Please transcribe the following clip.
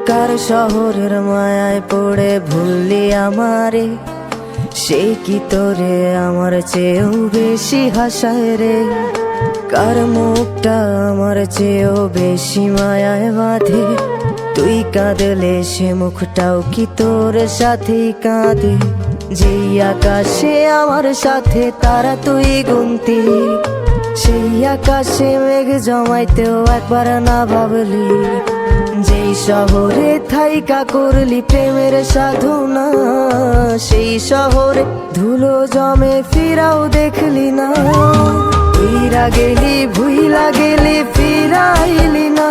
কার শহরের মায়ায় পড়ে ভুললি আমারে, সে কি তোরে আমার চেয়েও বেশি হাসায় রে। কার মুখটা আমার চেয়েও বেশি মায়ায় বাঁধে, তুই কাঁদলে সে মুখটাও কি তোর সাথেই কাঁদে। যেই আকাশে আমার সাথে তারা তুই গুনতি, সেই আকাশে মেঘ জমাইতেও একবার না ভাবলি। যেই শহরে থাইকা করলি প্রেমের সাধনা, সেই শহরে ধুলো জমে ফিরাও দেখলি না। উইরা গেলি ভুইলা গেলি ফিরাইলি না।